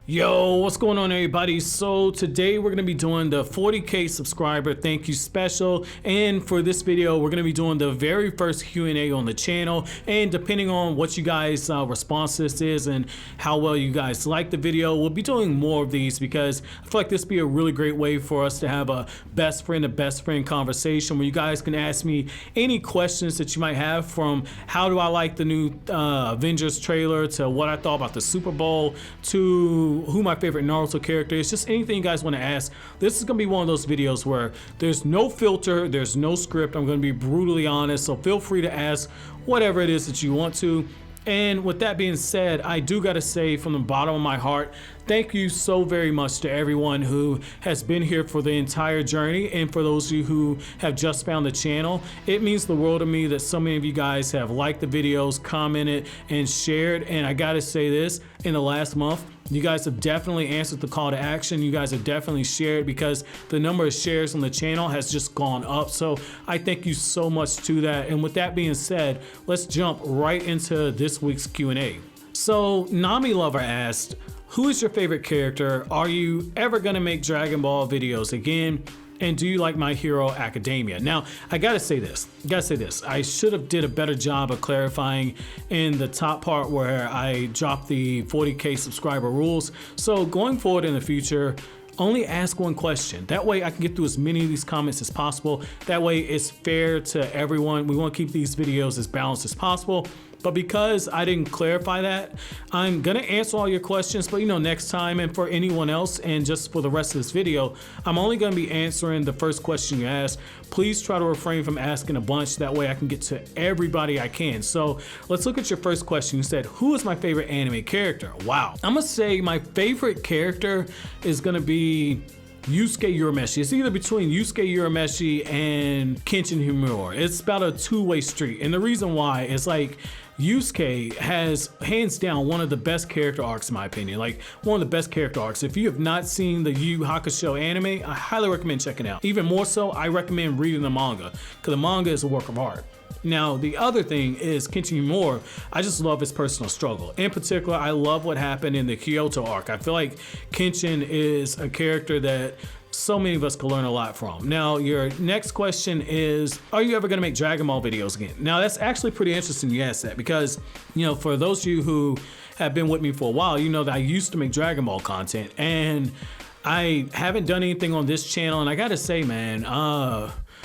Yo, what's going on everybody? So today we're going to be doing the 40k subscriber thank you special, and for this video we're going to be doing the very first Q&A on the channel, and depending on what you guys response to this is and how well you guys like the video, we'll be doing more of these because I feel like this would be a really great way for us to have a best friend to best friend conversation where you guys can ask me any questions that you might have, from how do I like the new Avengers trailer to what I thought about the Super Bowl to who my favorite Naruto character is. Just anything you guys want to ask. This is going to be one of those videos where there's no filter, there's no script. I'm going to be brutally honest, so feel free to ask whatever it is that you want to. And with that being said, I do gotta say from the bottom of my heart, thank you so very much to everyone who has been here for the entire journey, and for those of you who have just found the channel. It means the world to me that so many of you guys have liked the videos, commented, and shared. And I gotta say this, in the last month, you guys have definitely answered the call to action. You guys have definitely shared, because the number of shares on the channel has just gone up. So I thank you so much to that. And with that being said, let's jump right into this week's Q&A. So Nami Lover asked, who is your favorite character? Are you ever gonna make Dragon Ball videos again? And do you like My Hero Academia? Now, I gotta say this. I should have did a better job of clarifying in the top part where I dropped the 40k subscriber rules. So going forward in the future, only ask one question. That way I can get through as many of these comments as possible. That way it's fair to everyone. We want to keep these videos as balanced as possible. But because I didn't clarify that, I'm gonna answer all your questions, but next time, and for anyone else, and just for the rest of this video, I'm only gonna be answering the first question you ask. Please try to refrain from asking a bunch, that way I can get to everybody I can. So let's look at your first question. You said, who is my favorite anime character? Wow. I'm gonna say my favorite character is gonna be Yusuke Urameshi. It's either between Yusuke Urameshi and Kenshin Himura. It's about a two-way street, and the reason why is like Yusuke has hands down one of the best character arcs in my opinion, like one of the best character arcs. If you have not seen the Yu Hakusho anime, I highly recommend checking it out. Even more so, I recommend reading the manga, because the manga is a work of art. Now, the other thing is Kenshin Himura. I just love his personal struggle. In particular, I love what happened in the Kyoto arc. I feel like Kenshin is a character that so many of us can learn a lot from. Now, your next question is, are you ever gonna make Dragon Ball videos again? Now, that's actually pretty interesting you asked that, because, for those of you who have been with me for a while, you know that I used to make Dragon Ball content, and I haven't done anything on this channel, and I gotta say, man,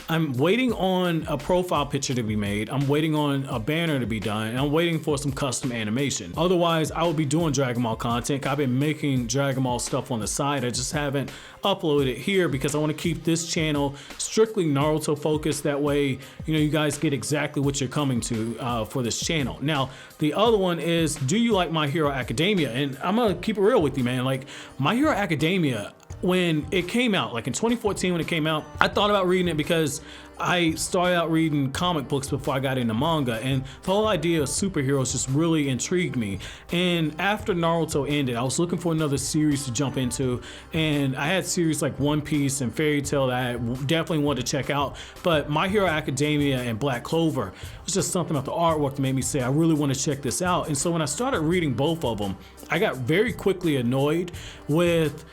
I'm waiting on a profile picture to be made. I'm waiting on a banner to be done, and I'm waiting for some custom animation. Otherwise, I will be doing Dragon Ball content. I've been making Dragon Ball stuff on the side. I just haven't uploaded it here because I want to keep this channel strictly Naruto focused. That way, you guys get exactly what you're coming to for this channel. Now, the other one is, do you like My Hero Academia? And I'm gonna keep it real with you, man. Like, My Hero Academia, when it came out, like in 2014 when it came out, I thought about reading it because I started out reading comic books before I got into manga, and the whole idea of superheroes just really intrigued me. And after Naruto ended, I was looking for another series to jump into, and I had series like One Piece and Fairy Tail that I definitely wanted to check out, but My Hero Academia and Black Clover was just something about the artwork that made me say I really want to check this out. And so when I started reading both of them, I got very quickly annoyed with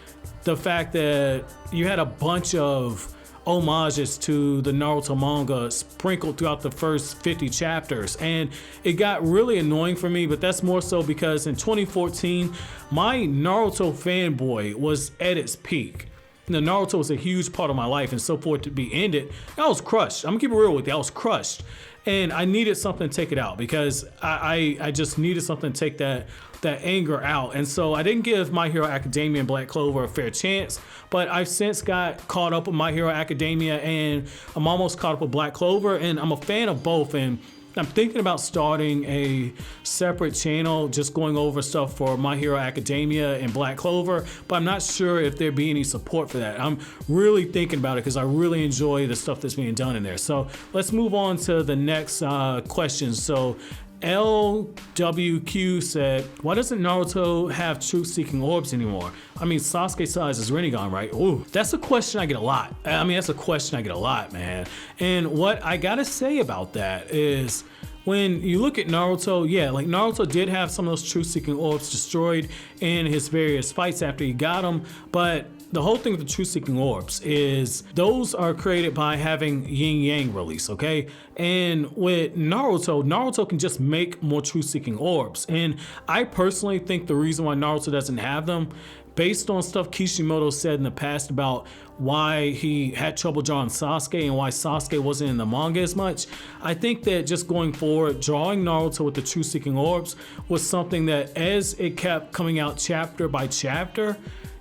the fact that you had a bunch of homages to the Naruto manga sprinkled throughout the first 50 chapters, and it got really annoying for me. But that's more so because in 2014 my Naruto fanboy was at its peak. Naruto was a huge part of my life, and so for it to be ended, I was crushed. I'm gonna keep it real with you, I was crushed, and I needed something to take it out, because I just needed something to take that anger out. And so I didn't give My Hero Academia and Black Clover a fair chance, but I've since got caught up with My Hero Academia, and I'm almost caught up with Black Clover, and I'm a fan of both. And I'm thinking about starting a separate channel just going over stuff for My Hero Academia and Black Clover, but I'm not sure if there'd be any support for that. I'm really thinking about it because I really enjoy the stuff that's being done in there. So let's move on to the next question. So LWQ said, why doesn't Naruto have truth-seeking orbs anymore? I mean, Sasuke still has his Rinnegan, right? Ooh, that's a question I get a lot. That's a question I get a lot, man. And what I gotta say about that is, when you look at Naruto, yeah, like Naruto did have some of those truth-seeking orbs destroyed in his various fights after he got them, but the whole thing with the truth-seeking orbs is those are created by having yin-yang release, okay? And with Naruto can just make more truth-seeking orbs. And I personally think the reason why Naruto doesn't have them, based on stuff Kishimoto said in the past about why he had trouble drawing Sasuke and why Sasuke wasn't in the manga as much, I think that just going forward, drawing Naruto with the truth-seeking orbs was something that as it kept coming out chapter by chapter,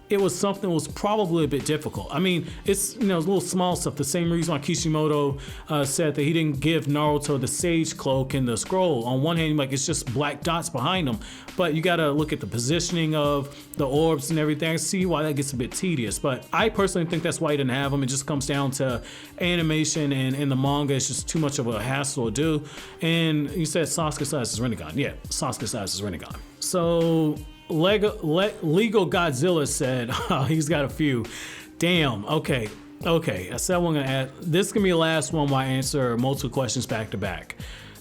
it was something that was probably a bit difficult. I mean, it's, you know, little small stuff. The same reason why Kishimoto said that he didn't give Naruto the sage cloak and the scroll. On one hand, like, it's just black dots behind him, but you gotta look at the positioning of the orbs and everything. I see why that gets a bit tedious, but I personally think that's why he didn't have them. It just comes down to animation, and in the manga, it's just too much of a hassle to do. And you said Sasuke size is Rinnegan. Yeah, Sasuke size is Rinnegan. So Legal Godzilla said, oh, he's got a few. Damn, okay. I said I'm gonna add, this is gonna be the last one where I answer multiple questions back to back.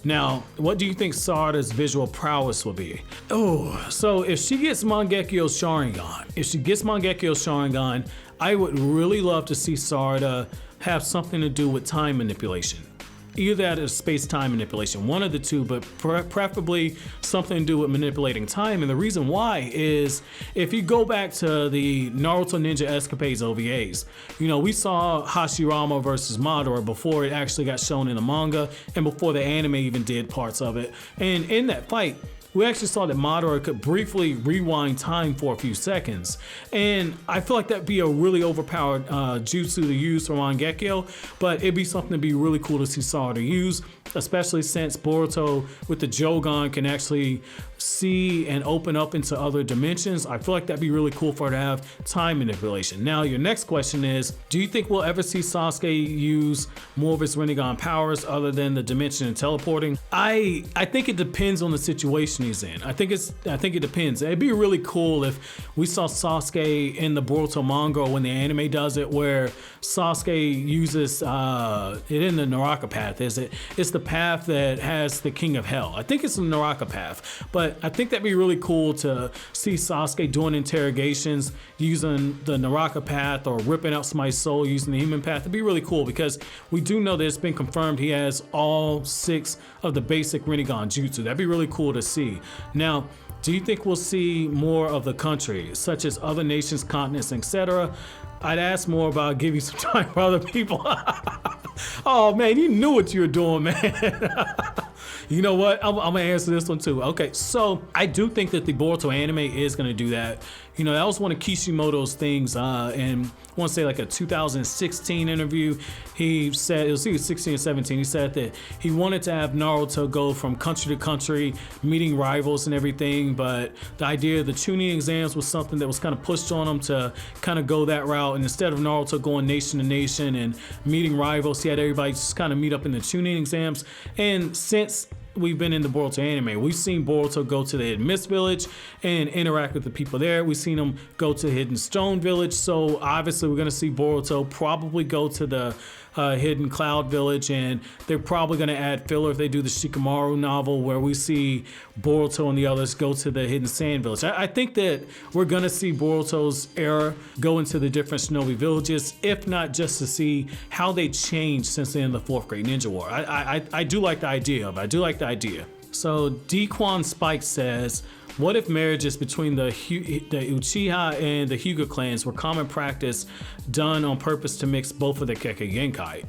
Now, what do you think Sarada's visual prowess will be? Oh, so if she gets Mangekyo's Sharingan, I would really love to see Sarada have something to do with time manipulation. Either that or space-time manipulation, one of the two, but preferably something to do with manipulating time. And the reason why is if you go back to the Naruto Ninja Escapades OVAs, you know, we saw Hashirama versus Madara before it actually got shown in the manga and before the anime even did parts of it. And in that fight, we actually saw that Madara could briefly rewind time for a few seconds. And I feel like that'd be a really overpowered jutsu to use for Mangekyo, but it'd be something to be really cool to see Sarada use, especially since Boruto with the Jogan can actually see and open up into other dimensions. I feel like that'd be really cool for her to have time manipulation. Now, your next question is, do you think we'll ever see Sasuke use more of his Rinnegan powers other than the dimension and teleporting? I think it depends on the situation he's in. I think it depends. It'd be really cool if we saw Sasuke in the Boruto manga or when the anime does it, where Sasuke uses it in the Naraka path. It's the path that has the King of Hell. I think it's the Naraka path, but I think that'd be really cool to see Sasuke doing interrogations using the Naraka path or ripping out somebody's soul using the human path. It'd be really cool because we do know that it's been confirmed he has all 6 of the basic Rinnegan jutsu. That'd be really cool to see. Now, do you think we'll see more of the country, such as other nations, continents, etc.? I'd ask more about giving some time for other people. Oh man, you knew what you were doing, man. You know what? I'm gonna answer this one too. Okay, so I do think that the Boruto anime is gonna do that. You know, that was one of Kishimoto's things, and I want to say like a 2016 interview. He said, it was either 16 or 17, he said that he wanted to have Naruto go from country to country, meeting rivals and everything, but the idea of the Chunin exams was something that was kind of pushed on him to kind of go that route, and instead of Naruto going nation to nation and meeting rivals, he had everybody just kind of meet up in the Chunin exams. And since we've been in the Boruto anime, we've seen Boruto go to the Hidden Mist Village and interact with the people there. We've seen him go to the Hidden Stone Village, so obviously we're gonna see Boruto probably go to the Hidden Cloud Village, and they're probably gonna add filler if they do the Shikamaru novel where we see Boruto and the others go to the Hidden Sand Village. I think that we're gonna see Boruto's era go into the different shinobi villages, if not just to see how they changed since the end of the 4th Great Ninja War. I do like the idea of it. I do like the idea. So Dequan Spike says, what if marriages between the Uchiha and the Hyuga clans were common practice done on purpose to mix both of the Kekkei Genkai?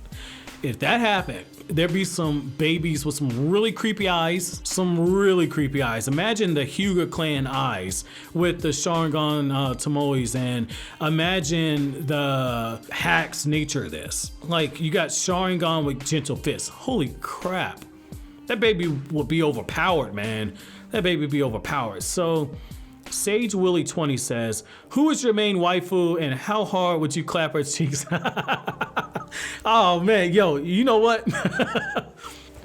If that happened, there'd be some babies with some really creepy eyes, Imagine the Hyuga clan eyes with the Sharingan Tomoes, and imagine the Hack's nature of this. Like, you got Sharingan with gentle fists. Holy crap. That baby would be overpowered, man. That baby would be overpowered. So, Sage Willie 20 says, who is your main waifu and how hard would you clap her cheeks? Oh man, yo, you know what?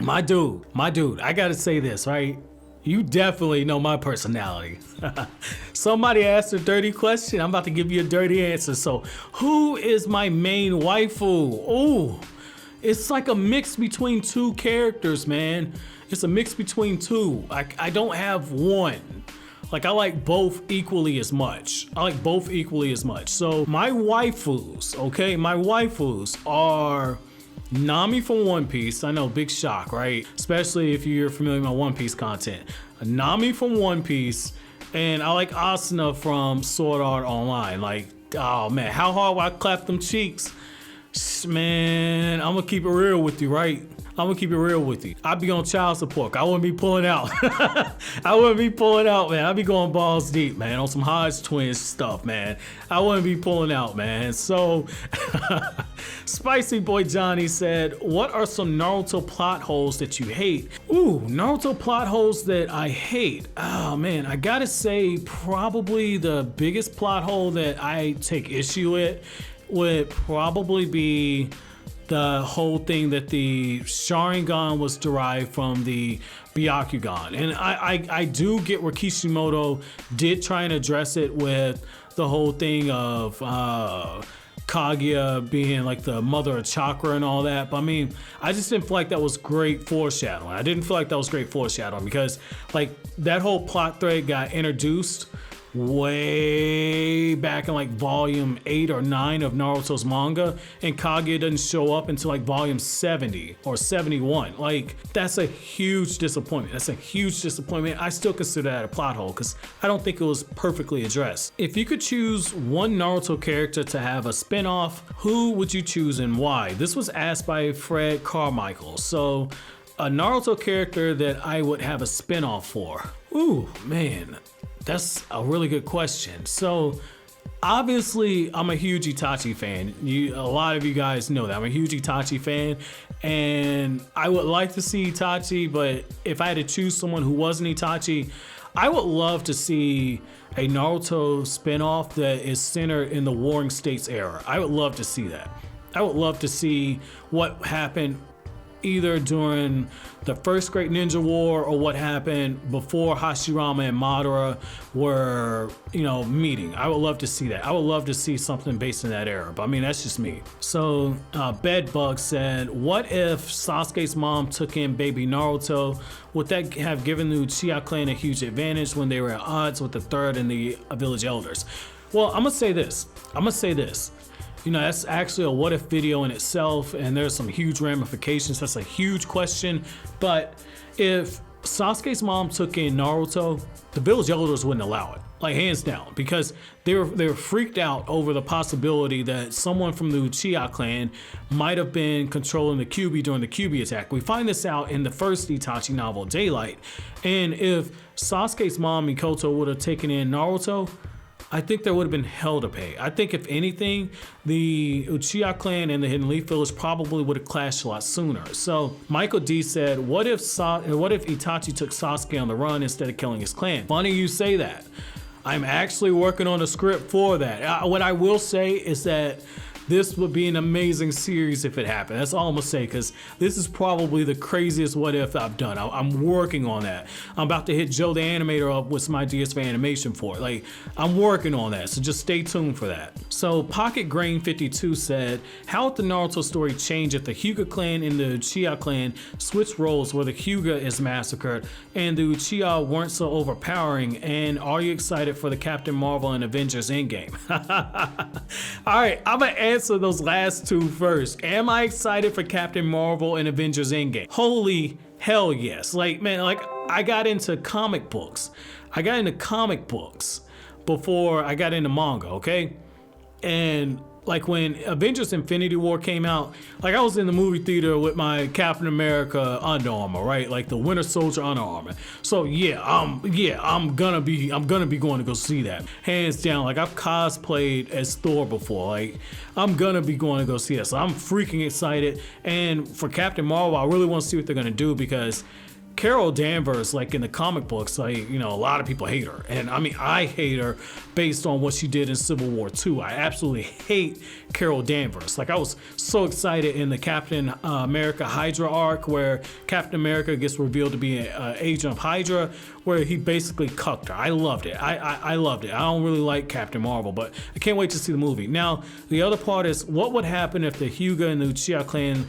My dude, I gotta say this, right? You definitely know my personality. Somebody asked a dirty question, I'm about to give you a dirty answer. So, who is my main waifu? Ooh. It's like a mix between two characters, man. It's a mix between two. I don't have one. Like, I like both equally as much. I like both equally as much. So my waifus, okay, my waifus are Nami from One Piece. I know, big shock, right? Especially if you're familiar with my One Piece content. Nami from One Piece, and I like Asuna from Sword Art Online. Like, oh man, how hard will I clap them cheeks? Man, I'm gonna keep it real with you, right? I'm gonna keep it real with you. I'd be on child support. I wouldn't be pulling out. I wouldn't be pulling out, man. I'd be going balls deep, man, on some Hodge Twins stuff, man. I wouldn't be pulling out, man. So, Spicy Boy Johnny said, what are some Naruto plot holes that you hate? Ooh, Naruto plot holes that I hate. Oh man, I gotta say probably the biggest plot hole that I take issue with would probably be the whole thing that the Sharingan was derived from the Byakugan. And I do get where Kishimoto did try and address it with the whole thing of Kaguya being like the mother of chakra and all that. But I mean, I just didn't feel like that was great foreshadowing. I didn't feel like that was great foreshadowing because like that whole plot thread got introduced way back in like volume 8 or 9 of Naruto's manga, and Kaguya doesn't show up until like volume 70 or 71. Like, that's a huge disappointment. That's a huge disappointment. I still consider that a plot hole because I don't think it was perfectly addressed. If you could choose one Naruto character to have a spin-off, who would you choose and why? This was asked by Fred Carmichael. So a Naruto character that I would have a spin-off for. Ooh, man. That's a really good question. So obviously I'm a huge Itachi fan. A lot of you guys know that I'm a huge Itachi fan, and I would like to see Itachi, but if I had to choose someone who wasn't Itachi, I would love to see a Naruto spinoff that is centered in the Warring States era. I would love to see that. I would love to see what happened either during the first Great Ninja War or what happened before Hashirama and Madara were, meeting. I would love to see that. I would love to see something based in that era, but I mean, that's just me. So Bedbug said, what if Sasuke's mom took in baby Naruto? Would that have given the Uchiha clan a huge advantage when they were at odds with the third and the village elders? Well, I'm gonna say this. That's actually a what if video in itself, and there's some huge ramifications. That's a huge question. But if Sasuke's mom took in Naruto, the village elders wouldn't allow it, like hands down, because they were freaked out over the possibility that someone from the Uchiha clan might have been controlling the Kyuubi during the Kyuubi attack. We find this out in the first Itachi novel, Daylight. And if Sasuke's mom, Mikoto, would have taken in Naruto, I think there would have been hell to pay. I think if anything, the Uchiha clan and the Hidden Leaf Village probably would have clashed a lot sooner. So Michael D said, what if Itachi took Sasuke on the run instead of killing his clan? Funny you say that. I'm actually working on a script for that. What I will say is that this would be an amazing series if it happened. That's all I'm gonna say, because this is probably the craziest what if I've done. I'm working on that. I'm about to hit Joe the Animator up with some ideas for animation for it. Like, I'm working on that, so just stay tuned for that. So Pocket Grain 52 said, how would the Naruto story change if the Hyuga clan and the Uchiha clan switched roles where the Hyuga is massacred and the Uchiha weren't so overpowering? And are you excited for the Captain Marvel and Avengers Endgame? All right, I'm gonna answer those last two first. Am I excited for Captain Marvel and Avengers Endgame? Holy hell yes. Like, man, like, I got into comic books. Before I got into manga, okay? And like when Avengers Infinity War came out, like I was in the movie theater with my Captain America Under Armour, right? Like the Winter Soldier Under Armour. So I'm gonna be going to go see that. Hands down, like I've cosplayed as Thor before. Like I'm gonna be going to go see that. So I'm freaking excited. And for Captain Marvel, I really want to see what they're gonna do, because Carol Danvers, like in the comic books, like, you know, a lot of people hate her. And I mean, I hate her based on what she did in Civil War II. I absolutely hate Carol Danvers. Like, I was so excited in the Captain America Hydra arc where Captain America gets revealed to be an agent of Hydra, where he basically cucked her. I loved it. I loved it. I don't really like Captain Marvel, but I can't wait to see the movie. Now, the other part is, what would happen if the Hyuga and the Uchiha clan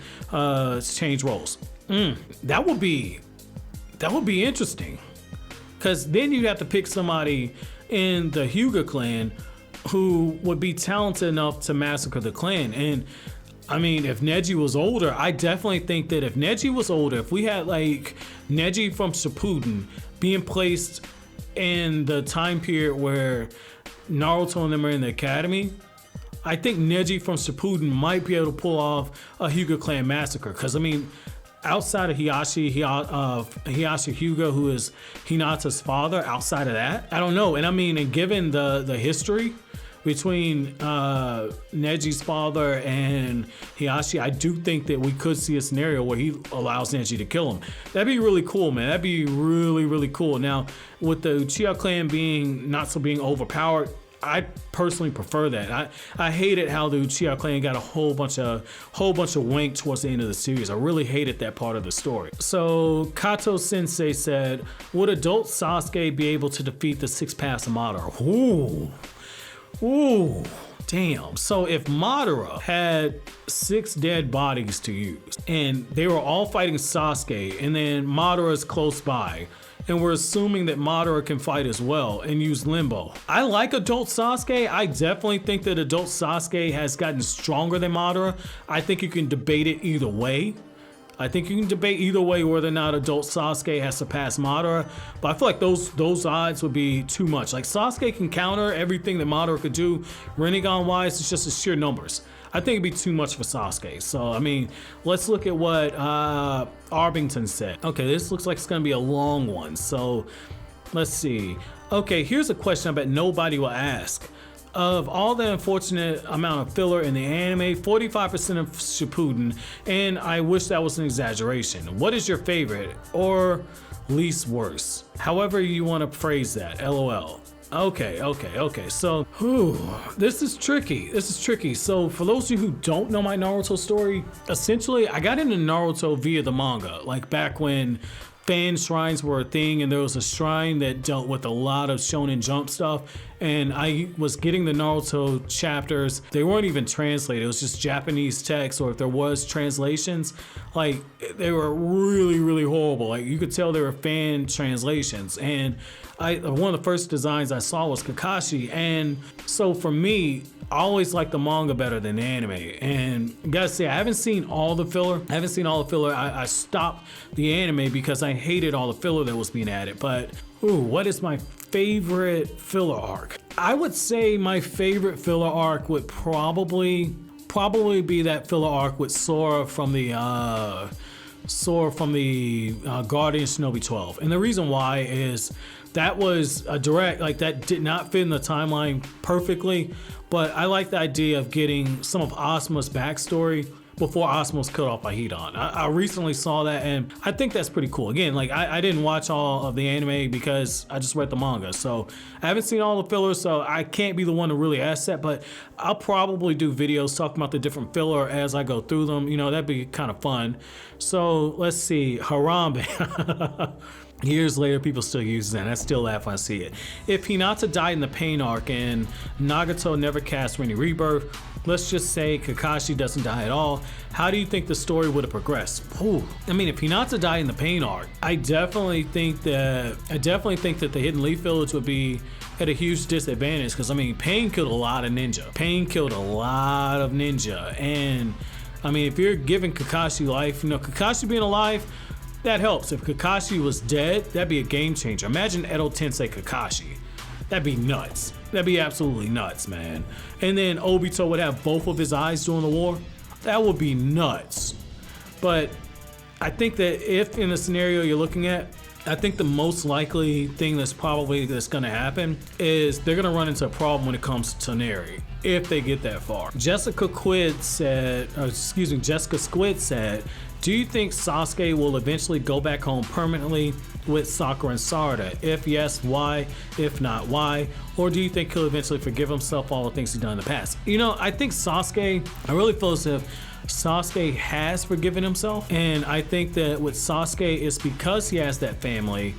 change roles? That would be interesting, because then you have to pick somebody in the Hyuga clan who would be talented enough to massacre the clan. And I mean, if Neji was older, I definitely think that if Neji was older, if we had like Neji from Shippuden being placed in the time period where Naruto and them are in the academy, I think Neji from Shippuden might be able to pull off a Hyuga clan massacre. Because I mean, outside of Hiyashi Hyuga, who is Hinata's father, outside of that, I don't know. And I mean, and given the history between Neji's father and Hiyashi, I do think that we could see a scenario where he allows Neji to kill him. That'd be really cool, man. That'd be really, really cool. Now, with the Uchiha clan being overpowered, I personally prefer that. I hated how the Uchiha clan got a whole bunch of wank towards the end of the series. I really hated that part of the story. So Kato Sensei said, would adult Sasuke be able to defeat the 6 paths of Madara? Ooh, damn. So if Madara had 6 dead bodies to use and they were all fighting Sasuke, and then Madara's close by, and we're assuming that Madara can fight as well and use Limbo. I like adult Sasuke. I definitely think that adult Sasuke has gotten stronger than Madara. I think you can debate it either way. Whether or not adult Sasuke has surpassed Madara, but I feel like those odds would be too much. Like, Sasuke can counter everything that Madara could do Rinnegan wise. It's just the sheer numbers. I think it'd be too much for Sasuke. So I mean, let's look at what Arbington said. Okay, this looks like it's gonna be a long one. So let's see. Okay, here's a question I bet nobody will ask. Of all the unfortunate amount of filler in the anime, 45% of Shippuden, and I wish that was an exaggeration. What is your favorite or least worst? However you want to phrase that, LOL. Okay. So, this is tricky. So for those of you who don't know my Naruto story, essentially I got into Naruto via the manga, like back when fan shrines were a thing and there was a shrine that dealt with a lot of Shonen Jump stuff, and I was getting the Naruto chapters. They weren't even translated, it was just Japanese text, or if there was translations, like they were really, really horrible. Like, you could tell they were fan translations. And one of the first designs I saw was Kakashi, and so for me, I always like the manga better than the anime. And gotta say, I haven't seen all the filler. I stopped the anime because I hated all the filler that was being added. But what is my favorite filler arc? I would say my favorite filler arc would probably be that filler arc with Sora from the Guardian Shinobi 12. And the reason why is that was a direct, like, that did not fit in the timeline perfectly, but I like the idea of getting some of Asuma's backstory before Asuma was cut off by Hidan. I recently saw that, and I think that's pretty cool. Again, like, I didn't watch all of the anime because I just read the manga, so I haven't seen all the fillers, so I can't be the one to really ask that, but I'll probably do videos talking about the different filler as I go through them. You know, that'd be kind of fun. So let's see, Harambe. Years later, people still use that. I still laugh when I see it. If Hinata died in the Pain arc and Nagato never cast for any rebirth, let's just say Kakashi doesn't die at all, how do you think the story would have progressed? I mean, if Hinata died in the Pain arc, I definitely think that the Hidden Leaf Village would be at a huge disadvantage, because I mean, Pain killed a lot of ninja. And I mean, if you're giving Kakashi life, you know, Kakashi being alive, that helps. If Kakashi was dead, that'd be a game changer. Imagine Edo Tensei Kakashi. That'd be nuts. That'd be absolutely nuts, man. And then Obito would have both of his eyes during the war. That would be nuts. But I think that if in the scenario you're looking at, I think the most likely thing that's gonna happen is they're gonna run into a problem when it comes to Toneri, if they get that far. Jessica Squid said, Do you think Sasuke will eventually go back home permanently with Sakura and Sarada? If yes, why? If not, why? Or do you think he'll eventually forgive himself all the things he's done in the past? You know, I think Sasuke, I really feel as if Sasuke has forgiven himself, and I think that with Sasuke, it's because he has that family,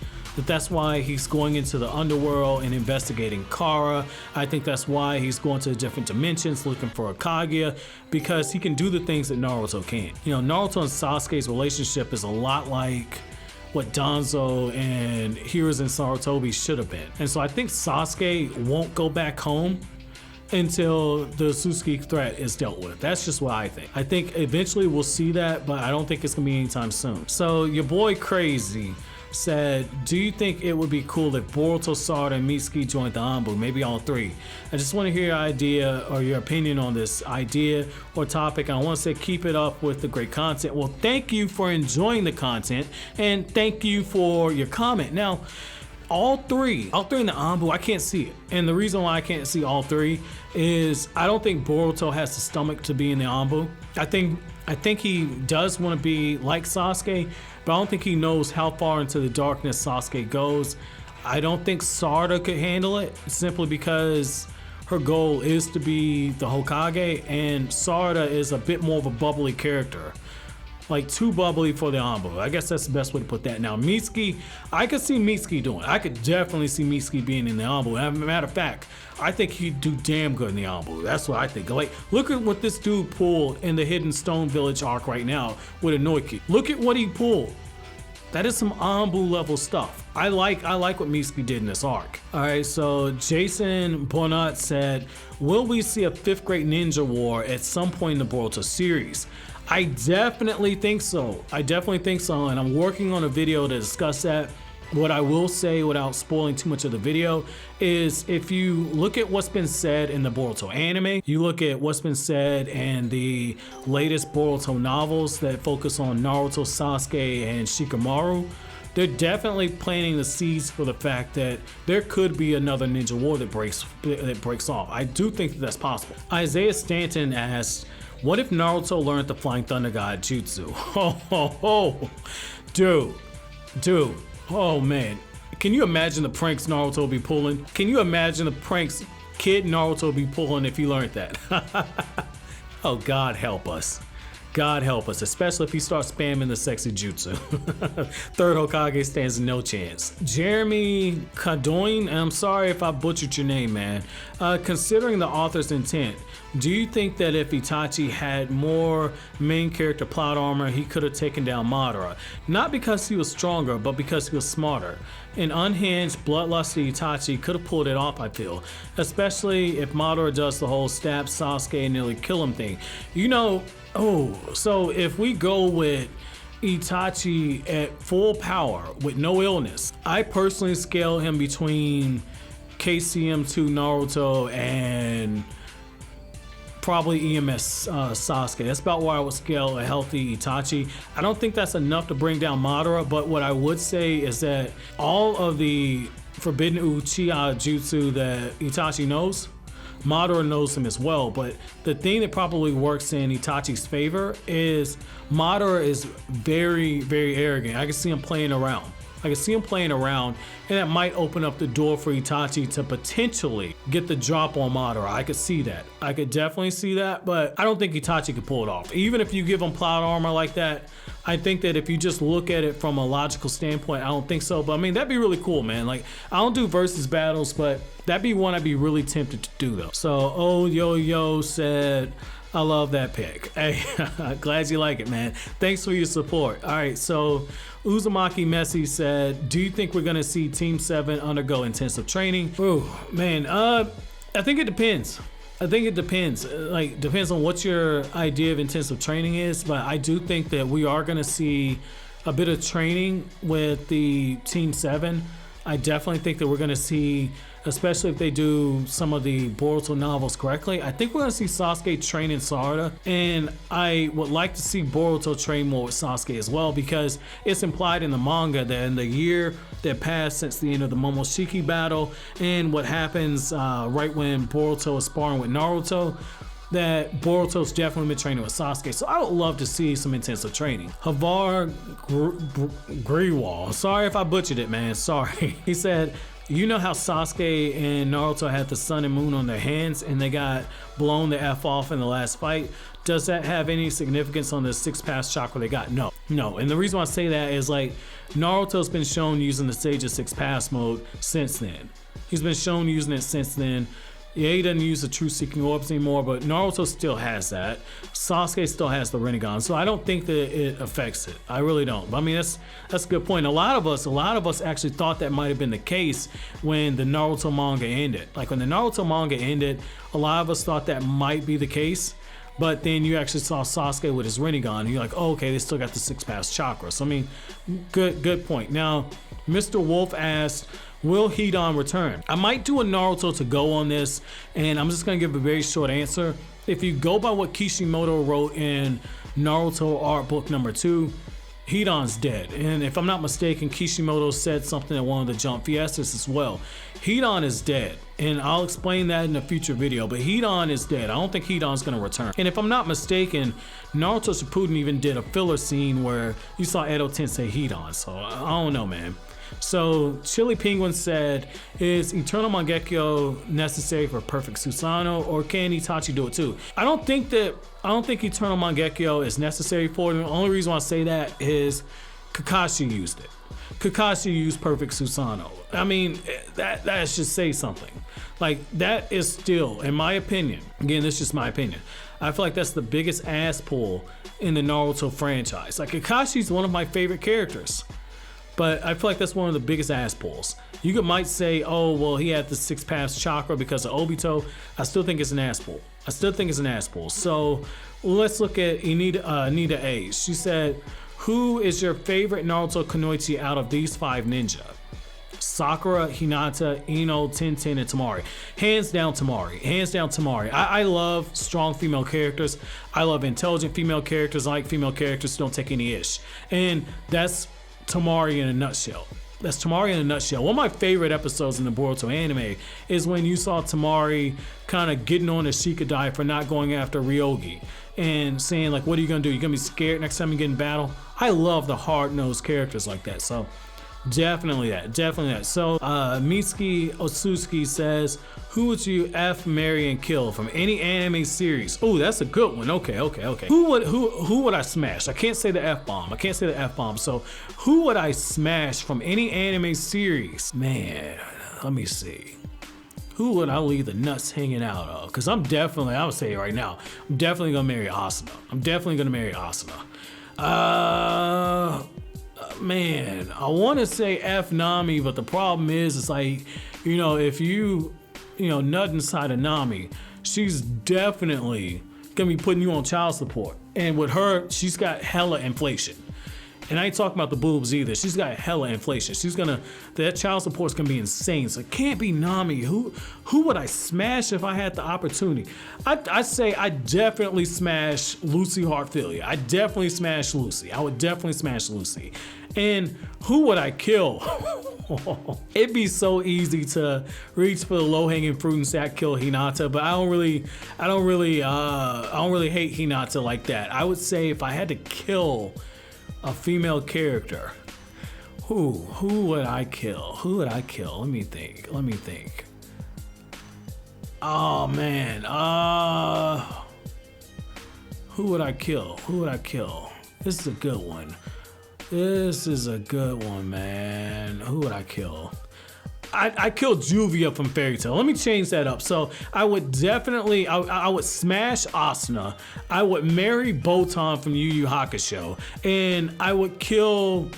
that's why he's going into the underworld and investigating Kara. I think that's why he's going to different dimensions looking for Hokage, because he can do the things that Naruto can't. You know, Naruto and Sasuke's relationship is a lot like what Danzo and Hiruzen and Sarutobi should have been. And so I think Sasuke won't go back home until the Sasuke threat is dealt with. That's just what I think. I think eventually we'll see that, but I don't think it's gonna be anytime soon. So your boy Crazy said, do you think it would be cool if Boruto, Sarada, and Mitsuki joined the Anbu? Maybe all three. I just want to hear your idea or your opinion on this idea or topic. I want to say keep it up with the great content. Well, thank you for enjoying the content, and thank you for your comment. Now, all three in the Anbu, I can't see it. And the reason why I can't see all three is I don't think Boruto has the stomach to be in the Anbu. I think he does want to be like Sasuke, but I don't think he knows how far into the darkness Sasuke goes. I don't think Sarada could handle it, simply because her goal is to be the Hokage, and Sarada is a bit more of a bubbly character. Like, too bubbly for the Anbu. I guess that's the best way to put that. Now, Mitsuki, I could see Mitsuki doing it. I could definitely see Mitsuki being in the Anbu. As a matter of fact, I think he'd do damn good in the Anbu. That's what I think. Like, look at what this dude pulled in the Hidden Stone Village arc right now with Inoki. Look at what he pulled. That is some Anbu level stuff. I like what Mitsuki did in this arc. All right, so Jason Bonat said, will we see a 5th grade ninja war at some point in the Boruto series? I definitely think so. And I'm working on a video to discuss that. What I will say, without spoiling too much of the video, is if you look at what's been said in the Boruto anime, you look at what's been said in the latest Boruto novels that focus on Naruto, Sasuke, and Shikamaru, they're definitely planting the seeds for the fact that there could be another ninja war that breaks off. I do think that that's possible. Isaiah Stanton asked, what if Naruto learned the Flying Thunder God Jutsu? Dude. Oh man, can you imagine the pranks Naruto will be pulling? Can you imagine the pranks kid Naruto will be pulling if he learned that? Oh, God help us. God help us, especially if he starts spamming the sexy jutsu. Third Hokage stands no chance. Jeremy Cadoin, I'm sorry if I butchered your name, man. Considering the author's intent, do you think that if Itachi had more main character plot armor, he could have taken down Madara? Not because he was stronger, but because he was smarter. An unhinged, bloodlusty Itachi could have pulled it off, I feel. Especially if Madara does the whole stab Sasuke and nearly kill him thing. You know, so if we go with Itachi at full power with no illness, I personally scale him between KCM2 Naruto and probably EMS Sasuke. That's about where I would scale a healthy Itachi. I don't think that's enough to bring down Madara, but what I would say is that all of the Forbidden Uchiha Jutsu that Itachi knows, Madara knows him as well. But the thing that probably works in Itachi's favor is Madara is very, very arrogant. I can see him playing around. And that might open up the door for Itachi to potentially get the drop on Madara. I could see that. I could definitely see that, but I don't think Itachi could pull it off. Even if you give him plot armor like that, I think that if you just look at it from a logical standpoint, I don't think so. But I mean, that'd be really cool, man. Like, I don't do versus battles, but that'd be one I'd be really tempted to do though. So, oh, yo said, I love that pick. Hey, glad you like it, man. Thanks for your support. All right, so Uzumaki Messi said, do you think we're gonna see Team 7 undergo intensive training? Oh, man, I think it depends. Like, depends on what your idea of intensive training is, but I do think that we are gonna see a bit of training with the Team 7. I definitely think that we're gonna see, especially if they do some of the Boruto novels correctly, I think we're gonna see Sasuke training Sarada, and I would like to see Boruto train more with Sasuke as well, because it's implied in the manga that in the year that passed since the end of the Momoshiki battle and what happens right when Boruto is sparring with Naruto, that Boruto's definitely been training with Sasuke. So I would love to see some intensive training. Havar Grewal, sorry if I butchered it, man, sorry. He said, you know how Sasuke and Naruto had the sun and moon on their hands and they got blown the F off in the last fight? Does that have any significance on the 6-pass chakra they got? No. And the reason why I say that is like Naruto's been shown using the Sage of 6-pass mode since then. He's been shown using it since then. Yeah, he doesn't use the Truth Seeking Orbs anymore, but Naruto still has that. Sasuke still has the Rinnegan, so I don't think that it affects it. I really don't. But I mean, that's a good point. A lot of us actually thought that might have been the case when the Naruto manga ended. Like when the Naruto manga ended, a lot of us thought that might be the case. But then you actually saw Sasuke with his Rinnegan, and you're like, oh, okay, they still got the 6-pass chakra. So I mean, good point. Now, Mr. Wolf asked, will Hidan return? I might do a Naruto to go on this, and I'm just gonna give a very short answer. If you go by what Kishimoto wrote in Naruto art book number 2, Hidan's dead. And if I'm not mistaken, Kishimoto said something at one of the Jump Fiestas as well. Hidan is dead, and I'll explain that in a future video, but Hidan is dead. I don't think Hidan's gonna return. And if I'm not mistaken, Naruto Shippuden even did a filler scene where you saw Edo Tensei Hidan, so I don't know, man. So Chili Penguin said, is Eternal Mangekyo necessary for perfect Susanoo, or can Itachi do it too? I don't think Eternal Mangekyo is necessary for it. The only reason why I say that is Kakashi used it. Kakashi used perfect Susanoo. I mean, that should say something. Like, that is still, in my opinion, again, this is just my opinion, I feel like that's the biggest ass pull in the Naruto franchise. Like, Kakashi's one of my favorite characters, but I feel like that's one of the biggest ass pulls. You might say, oh, well, he had the 6-pass chakra because of Obito. I still think it's an ass pull. So let's look at Anita A. She said, who is your favorite Naruto kunoichi out of these 5 ninja? Sakura, Hinata, Ino, Tenten, and Tamari. Hands down Tamari. I love strong female characters. I love intelligent female characters. I like female characters who don't take any ish. And that's Tamari in a nutshell. One of my favorite episodes in the Boruto anime is when you saw Tamari kind of getting on the Shikadai for not going after Ryogi and saying like, what are you gonna do? You're gonna be scared next time you get in battle? I love the hard-nosed characters like that. So definitely that. So Mitsuki Osuski says, who would you F, marry, and kill from any anime series? Oh, that's a good one. Okay. Who would I smash? I can't say the F-bomb. So who would I smash from any anime series? Man, let me see. Who would I leave the nuts hanging out of? Because I would say it right now, I'm definitely gonna marry Asuna. Man, I want to say F Nami, but the problem is, it's like, if you nut inside of Nami, she's definitely gonna be putting you on child support. And with her, she's got hella inflation. And I ain't talking about the boobs either. She's got hella inflation. That child support's gonna be insane. So it can't be Nami. Who would I smash if I had the opportunity? I'd say I definitely smash Lucy Heartfilia. I would definitely smash Lucy. And who would I kill? It'd be so easy to reach for the low-hanging fruit and say I kill Hinata, but I don't really hate Hinata like that. I would say if I had to kill a female character, who would I kill? Let me think. Oh man, who would I kill? This is a good one, man. Who would I kill? I killed Juvia from Fairy Tail. Let me change that up. So I would definitely, I would smash Asuna. I would marry Botan from Yu Yu Hakusho. And I would kill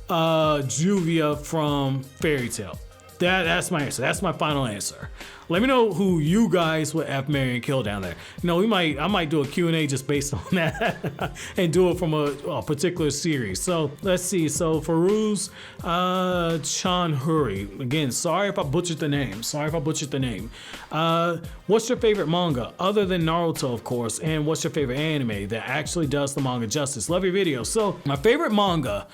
Juvia from Fairy Tail. That's my answer. That's my final answer. Let me know who you guys would F, marry, and kill down there. I might do a Q&A just based on that and do it from a particular series. So let's see. So Faruz Chanhuri. Again, sorry if I butchered the name. What's your favorite manga other than Naruto, of course? And what's your favorite anime that actually does the manga justice? Love your video. So my favorite manga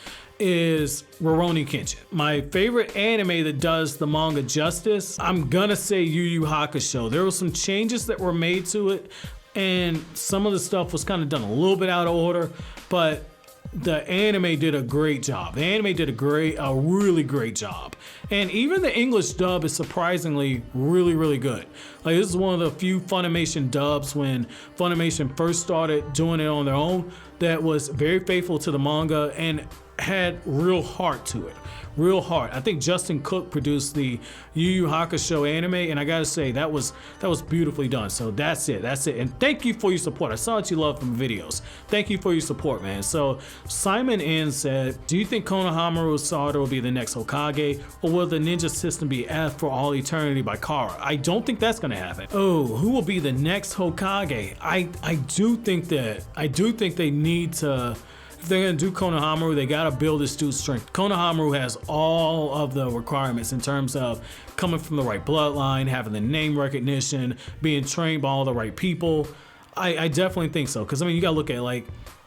is Rurouni Kenshin. My favorite anime that does the manga justice, I'm gonna say Yu Yu Hakusho. There were some changes that were made to it, and some of the stuff was kind of done a little bit out of order, but the anime did a great job. The anime did a really great job. And even the English dub is surprisingly really good. Like, this is one of the few Funimation dubs when Funimation first started doing it on their own that was very faithful to the manga and had real heart to it. Real heart. I think Justin Cook produced the Yu Yu Hakusho anime, and I gotta say that was beautifully done. So that's it. And thank you for your support. I saw what you love from videos. Thank you for your support, man. So Simon N said, do you think Konohamaru Sarada will be the next Hokage, or will the ninja system be F for all eternity by Kara? I don't think that's gonna happen. Oh, who will be the next Hokage? I do think they need to. If they're gonna do Konohamaru, they gotta build this dude's strength. Konohamaru has all of the requirements in terms of coming from the right bloodline, having the name recognition, being trained by all the right people. I definitely think so, because I mean, you gotta look at, like,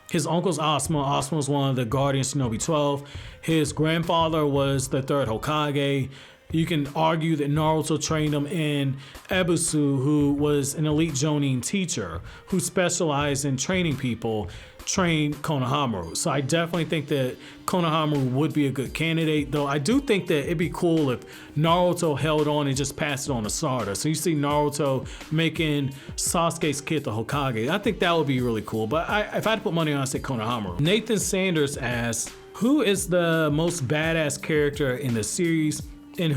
his uncle's Asuma. Asuma was one of the Guardian Shinobi 12. His grandfather was the third Hokage. You can argue that Naruto trained him in Ebisu, who was an elite Jonin teacher who specialized in training people, trained Konohamaru. So I definitely think that Konohamaru would be a good candidate, though I do think that it'd be cool if Naruto held on and just passed it on to Sarada. So you see Naruto making Sasuke's kid the Hokage. I think that would be really cool, but if I had to put money on, I'd say Konohamaru. Nathan Sanders asks, who is the most badass character in the series? And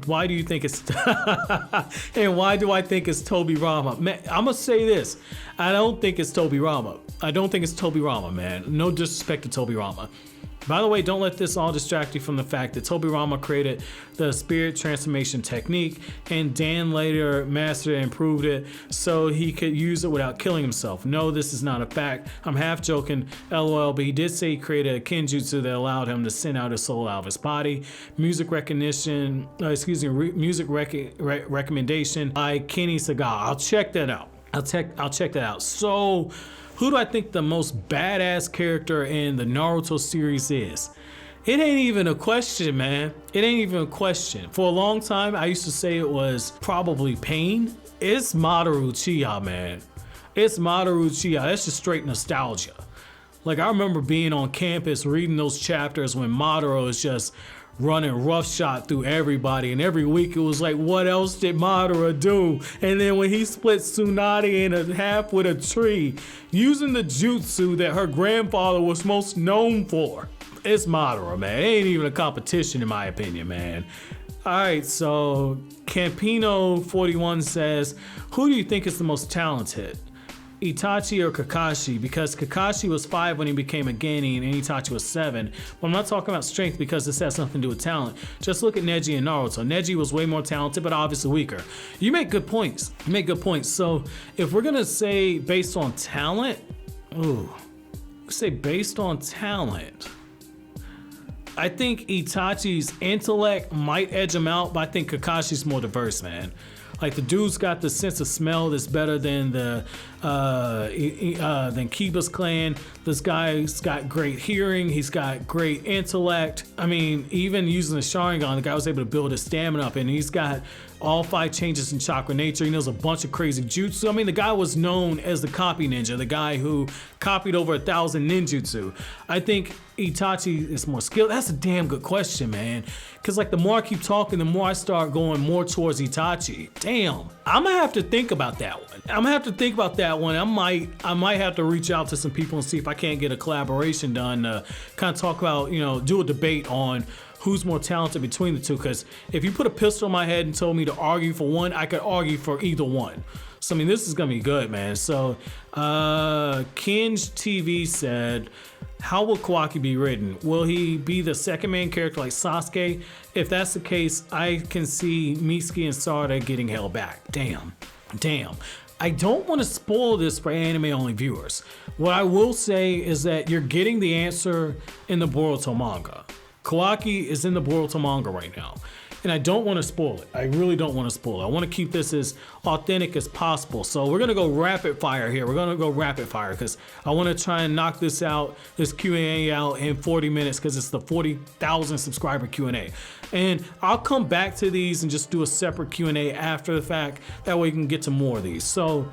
why do you think it's and why do I think it's Tobirama? Man, I'm gonna say this. I don't think it's Tobirama. Man. No disrespect to Tobirama. By the way, don't let this all distract you from the fact that Tobirama created the spirit transformation technique, and Dan later mastered and improved it so he could use it without killing himself. No, this is not a fact. I'm half joking, LOL, but he did say he created a kenjutsu that allowed him to send out his soul out of his body. Music recommendation by Kenny Saga. I'll check that out. I'll check that out. So, who do I think the most badass character in the Naruto series is? It ain't even a question, man. It ain't even a question. For a long time, I used to say it was probably Pain. It's Madara Uchiha, man. It's Madara Uchiha. That's just straight nostalgia. Like, I remember being on campus reading those chapters when Madara was just running roughshod through everybody, and every week it was like, what else did Madara do? And then when he split Tsunade in half with a tree, using the jutsu that her grandfather was most known for. It's Madara, man. It ain't even a competition in my opinion, man. Alright, so Campino41 says, who do you think is the most talented? Itachi or Kakashi? Because Kakashi was 5 when he became a Genin and Itachi was 7. But I'm not talking about strength because this has nothing to do with talent. Just look at Neji and Naruto. Neji was way more talented, but obviously weaker. You make good points. So if we're gonna say based on talent, I think Itachi's intellect might edge him out, but I think Kakashi's more diverse, man. Like, the dude's got the sense of smell that's better than than Kiba's clan. This guy's got great hearing. He's got great intellect. I mean, even using the Sharingan, the guy was able to build his stamina up, and he's got all 5 changes in chakra nature. He knows a bunch of crazy jutsu. I mean, the guy was known as the copy ninja, the guy who copied over 1,000 ninjutsu. I think Itachi is more skilled. That's a damn good question, man. Cause like the more I keep talking, the more I start going more towards Itachi. Damn, I'm gonna have to think about that one. I might have to reach out to some people and see if I can't get a collaboration done to kind of talk about, do a debate on who's more talented between the two. Because if you put a pistol in my head and told me to argue for one, I could argue for either one. So I mean, this is gonna be good, man. So Kinj TV said, how will Kawaki be written? Will he be the second main character like Sasuke? If that's the case, I can see Mitsuki and Sarada getting held back. Damn. I don't want to spoil this for anime-only viewers. What I will say is that you're getting the answer in the Boruto manga. Kawaki is in the Boruto manga right now. And I don't want to spoil it. I really don't want to spoil it. I want to keep this as authentic as possible. So we're going to go rapid fire here. We're going to go rapid fire because I want to try and knock this Q&A out in 40 minutes because it's the 40,000 subscriber Q&A. And I'll come back to these and just do a separate Q&A after the fact. That way we can get to more of these. So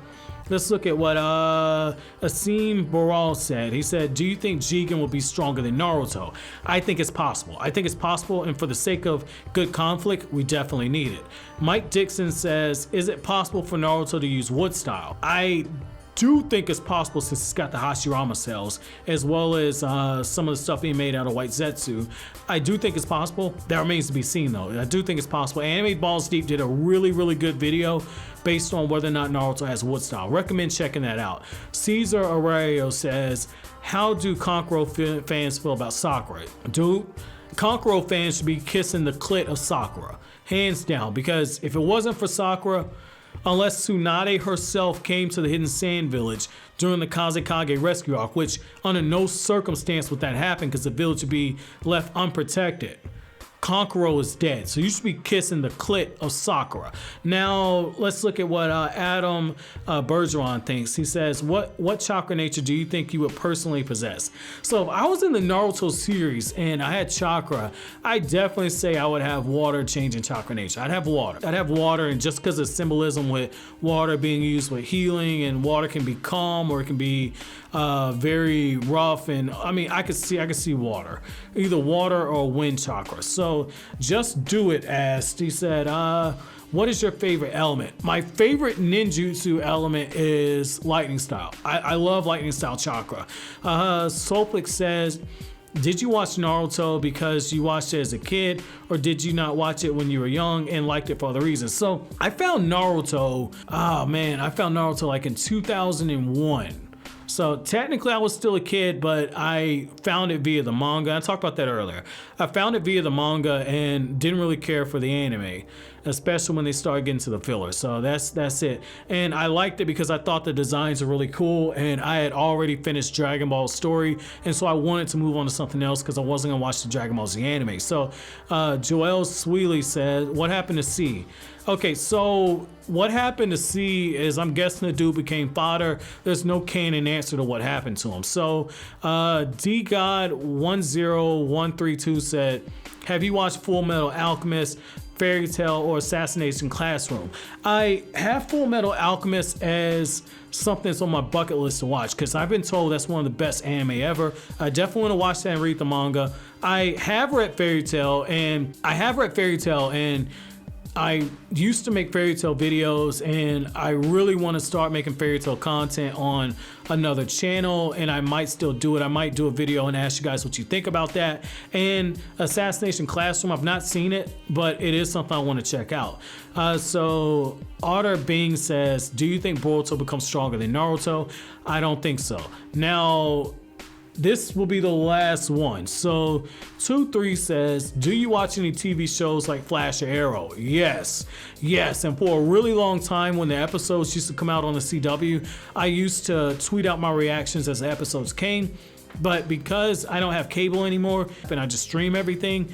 let's look at what Asim Boral said. He said, do you think Jigen will be stronger than Naruto? I think it's possible. I think it's possible, and for the sake of good conflict, we definitely need it. Mike Dixon says, is it possible for Naruto to use wood style? I do think it's possible since he's got the Hashirama cells, as well as some of the stuff being made out of white Zetsu. I do think it's possible. That remains to be seen though. I do think it's possible. Anime Balls Deep did a really good video based on whether or not Naruto has wood style. Recommend checking that out. Caesar Aurelio says, how do Kankuro fans feel about Sakura? Dude, Kankuro fans should be kissing the clit of Sakura, hands down, because if it wasn't for Sakura, unless Tsunade herself came to the Hidden Sand Village during the Kazekage rescue arc, which under no circumstance would that happen because the village would be left unprotected. Kankuro is dead, so you should be kissing the clit of Sakura. Now, let's look at what Adam Bergeron thinks. He says, what chakra nature do you think you would personally possess? So if I was in the Naruto series and I had chakra, I definitely say I would have water changing chakra nature. I'd have water. And just because of symbolism with water being used with healing, and water can be calm or it can be very rough, and I mean, I could see water, either water or wind chakra. So just do it. Asked, he said, what is your favorite element? My favorite ninjutsu element is lightning style. I love lightning style chakra. Solplik says, did you watch Naruto because you watched it as a kid, or did you not watch it when you were young and liked it for other reasons? So I found Naruto, like in 2001. So technically I was still a kid, but I found it via the manga. I talked about that earlier. I found it via the manga and didn't really care for the anime, especially when they started getting to the filler. So that's it. And I liked it because I thought the designs were really cool, and I had already finished Dragon Ball story, and so I wanted to move on to something else because I wasn't gonna watch the Dragon Ball Z anime. So Joel Sweely said, what happened to C? Okay, so what happened to C is, I'm guessing the dude became fodder. There's no canon answer to what happened to him. So DGod10132 said, have you watched Full Metal Alchemist, Fairy Tail, or Assassination Classroom? I have Full Metal Alchemist as something that's on my bucket list to watch because I've been told that's one of the best anime ever. I definitely want to watch that and read the manga. I have read Fairy Tail, and I used to make Fairy Tail videos, and I really want to start making Fairy Tail content on another channel, and I might still do it. I might do a video and ask you guys what you think about that. And Assassination Classroom, I've not seen it, but it is something I want to check out. So Otter Bing says, do you think Boruto becomes stronger than Naruto? I don't think so. Now, this will be the last one. So 23 says, do you watch any TV shows like Flash or Arrow? Yes. And for a really long time, when the episodes used to come out on the CW, I used to tweet out my reactions as the episodes came. But because I don't have cable anymore and I just stream everything,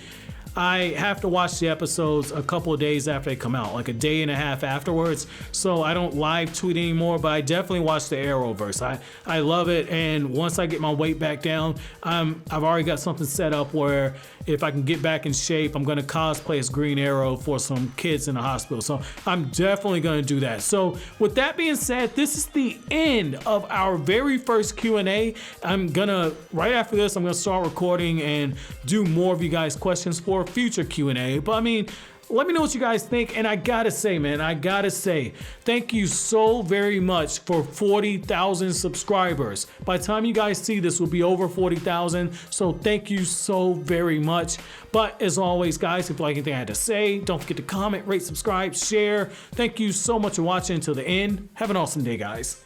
I have to watch the episodes a couple of days after they come out, like a day and a half afterwards. So I don't live tweet anymore, but I definitely watch the Arrowverse. I love it, and once I get my weight back down, I've already got something set up where if I can get back in shape, I'm gonna cosplay as Green Arrow for some kids in the hospital. So I'm definitely gonna do that. So with that being said, this is the end of our very first Q&A. Right after this, I'm gonna start recording and do more of you guys' questions for future Q&A. But I mean, let me know what you guys think. And I gotta say, thank you so very much for 40,000 subscribers. By the time you guys see this, we'll be over 40,000. So thank you so very much. But as always, guys, if you like anything I had to say, don't forget to comment, rate, subscribe, share. Thank you so much for watching until the end. Have an awesome day, guys.